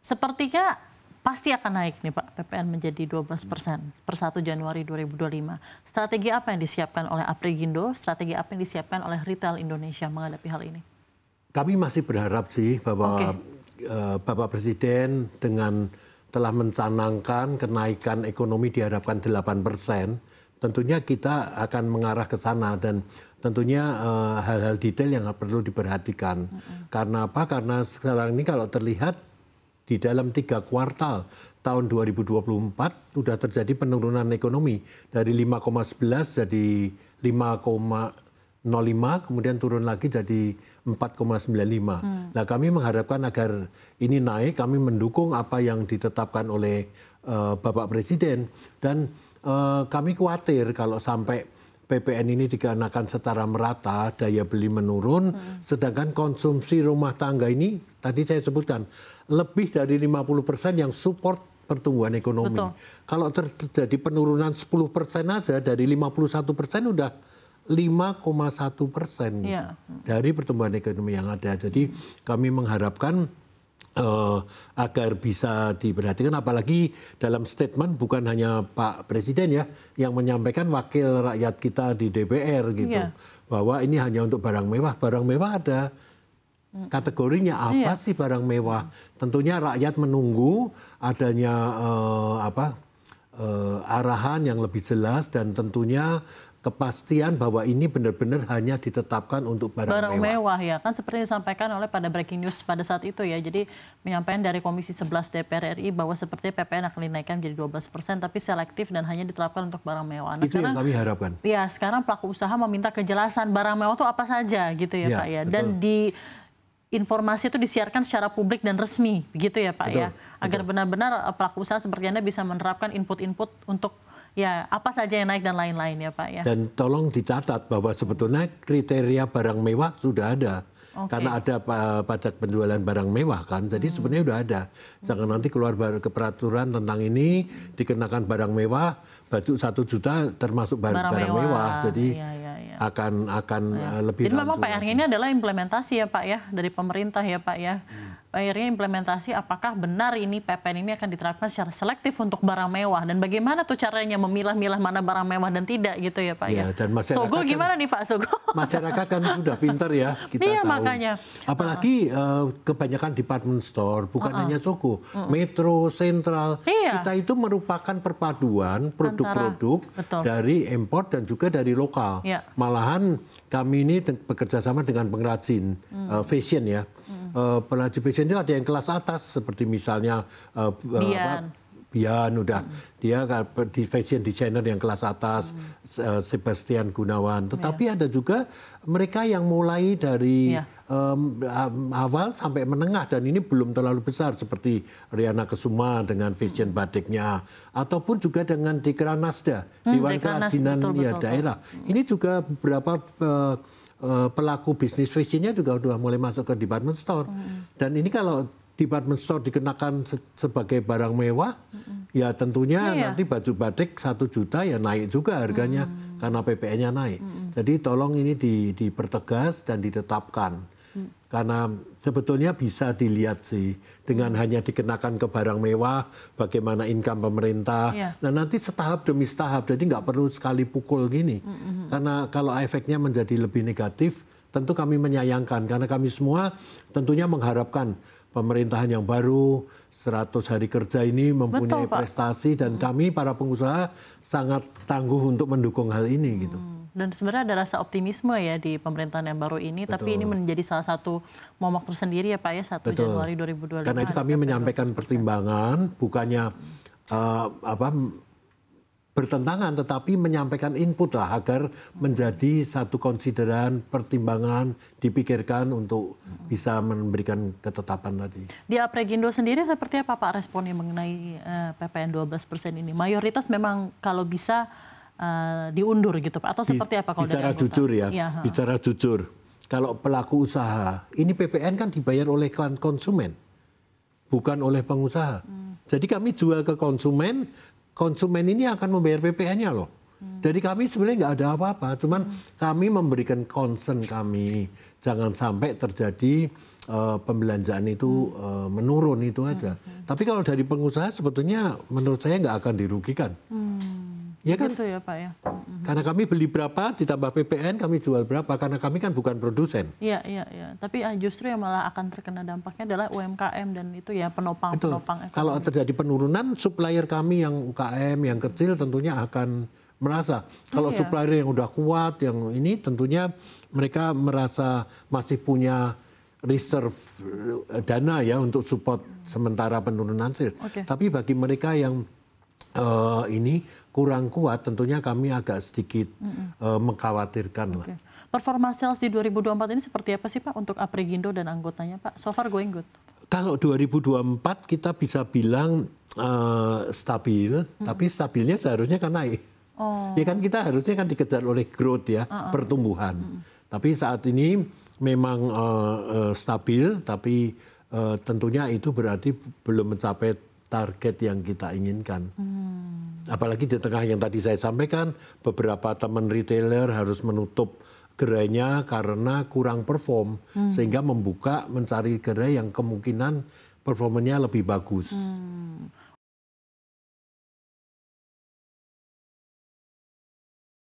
Sepertinya pasti akan naik nih Pak, PPN menjadi 12% per 1 Januari 2025. Strategi apa yang disiapkan oleh Aprigindo, strategi apa yang disiapkan oleh retail Indonesia menghadapi hal ini? Kami masih berharap sih bahwa Bapak Presiden dengan telah mencanangkan kenaikan ekonomi diharapkan 8%, tentunya kita akan mengarah ke sana dan tentunya hal-hal detail yang perlu diperhatikan. Karena apa? Karena sekarang ini kalau terlihat di dalam 3 kuartal tahun 2024 sudah terjadi penurunan ekonomi dari 5,11 jadi 5,05, kemudian turun lagi jadi 4,95. Nah, kami mengharapkan agar ini naik, kami mendukung apa yang ditetapkan oleh Bapak Presiden dan kami khawatir kalau sampai PPN ini dikenakan secara merata, daya beli menurun, sedangkan konsumsi rumah tangga ini, tadi saya sebutkan, lebih dari 50% yang support pertumbuhan ekonomi. Betul. Kalau terjadi penurunan 10% aja, dari 51% udah 5,1% dari pertumbuhan ekonomi yang ada. Jadi kami mengharapkan agar bisa diperhatikan, apalagi dalam statement bukan hanya Pak Presiden ya yang menyampaikan, wakil rakyat kita di DPR gitu, bahwa ini hanya untuk barang mewah. Barang mewah ada kategorinya apa sih barang mewah? Tentunya rakyat menunggu adanya arahan yang lebih jelas dan tentunya kepastian bahwa ini benar-benar hanya ditetapkan untuk barang mewah. Ya, kan seperti disampaikan oleh pada breaking news pada saat itu ya. Jadi menyampaikan dari Komisi 11 DPR RI bahwa sepertinya PPN akan dinaikkan menjadi 12%, tapi selektif dan hanya diterapkan untuk barang mewah. Nah, itu sekarang, yang kami harapkan. Ya, sekarang pelaku usaha meminta kejelasan barang mewah itu apa saja gitu ya Pak ya. Dan di informasi itu disiarkan secara publik dan resmi begitu ya Pak ya. Agar benar-benar pelaku usaha seperti Anda bisa menerapkan input-input untuk ya apa saja yang naik dan lain-lain ya Pak ya. Dan tolong dicatat bahwa sebetulnya kriteria barang mewah sudah ada. Karena ada pajak penjualan barang mewah kan. Jadi sebenarnya sudah ada. Jangan nanti keluar peraturan tentang ini dikenakan barang mewah, baju 1 juta termasuk barang mewah. Jadi akan lebih. Jadi memang PR ini adalah implementasi ya Pak ya dari pemerintah ya Pak ya. Akhirnya implementasi apakah benar ini PPN ini akan diterapkan secara selektif untuk barang mewah dan bagaimana tuh caranya memilah-milah mana barang mewah dan tidak gitu ya Pak ya. Dan masyarakat Sogo gimana nih Pak Sogo? Masyarakat kan sudah pintar ya, kita tahu. Makanya. Apalagi kebanyakan department store, bukan hanya Sogo, Metro, Sentral, kita itu merupakan perpaduan produk-produk dari impor dan juga dari lokal. Malahan kami ini bekerja sama dengan pengrajin fashion ya. Pengrajin fashion itu ada yang kelas atas seperti misalnya Bian udah dia di fashion designer yang kelas atas, Sebastian Gunawan. Tetapi ada juga mereka yang mulai dari awal sampai menengah dan ini belum terlalu besar seperti Riana Kesuma dengan fashion batiknya ataupun juga dengan Dekra Nasda, Dewan Kerajinan daerah. Ini juga beberapa pelaku bisnis fashionnya juga sudah mulai masuk ke department store. Dan ini kalau department store dikenakan sebagai barang mewah, ya tentunya nanti baju batik 1 juta ya naik juga harganya karena PPN-nya naik. Jadi tolong ini dipertegas dan ditetapkan. Karena sebetulnya bisa dilihat sih dengan hanya dikenakan ke barang mewah, bagaimana income pemerintah. Nah nanti setahap demi setahap, jadi nggak perlu sekali pukul gini. Karena kalau efeknya menjadi lebih negatif, tentu kami menyayangkan. Karena kami semua tentunya mengharapkan pemerintahan yang baru, 100 hari kerja ini mempunyai prestasi dan kami para pengusaha sangat tangguh untuk mendukung hal ini gitu. Dan sebenarnya ada rasa optimisme ya di pemerintahan yang baru ini, tapi ini menjadi salah satu momok tersendiri ya Pak ya 1 Januari 2025. Karena itu kami menyampaikan pertimbangan, bukannya bertentangan, tetapi menyampaikan input lah agar menjadi satu konsideran, pertimbangan, dipikirkan untuk bisa memberikan ketetapan tadi. Di Aprigindo sendiri seperti apa Pak responnya mengenai PPN 12% ini? Mayoritas memang kalau bisa diundur gitu Pak, atau seperti apa kalau bicara jujur ya, bicara jujur. Kalau pelaku usaha, ini PPN kan dibayar oleh konsumen, bukan oleh pengusaha. Jadi kami jual ke konsumen, konsumen ini akan membayar PPN-nya loh. Dari kami sebenarnya nggak ada apa-apa, cuman kami memberikan concern kami jangan sampai terjadi pembelanjaan itu menurun itu aja. Tapi kalau dari pengusaha sebetulnya menurut saya nggak akan dirugikan. Ya kan? Gitu ya Pak ya. Karena kami beli berapa ditambah PPN kami jual berapa karena kami kan bukan produsen. Iya. Tapi justru yang malah akan terkena dampaknya adalah UMKM dan itu ya penopang ekonomi. Kalau terjadi penurunan supplier kami yang UKM yang kecil tentunya akan merasa. Kalau supplier yang udah kuat yang ini tentunya mereka merasa masih punya reserve dana ya untuk support sementara penurunan sales. Tapi bagi mereka yang ini kurang kuat, tentunya kami agak sedikit mengkhawatirkan lah. Performa sales di 2024 ini seperti apa sih Pak untuk Aprigindo dan anggotanya Pak? So far going good. Kalau 2024 kita bisa bilang stabil, tapi stabilnya seharusnya kan naik. Ya kan kita harusnya kan dikejar oleh growth ya, pertumbuhan. Tapi saat ini memang stabil, tapi tentunya itu berarti belum mencapai target yang kita inginkan. Apalagi di tengah yang tadi saya sampaikan, beberapa teman retailer harus menutup gerainya karena kurang perform, sehingga membuka mencari gerai yang kemungkinan performanya lebih bagus.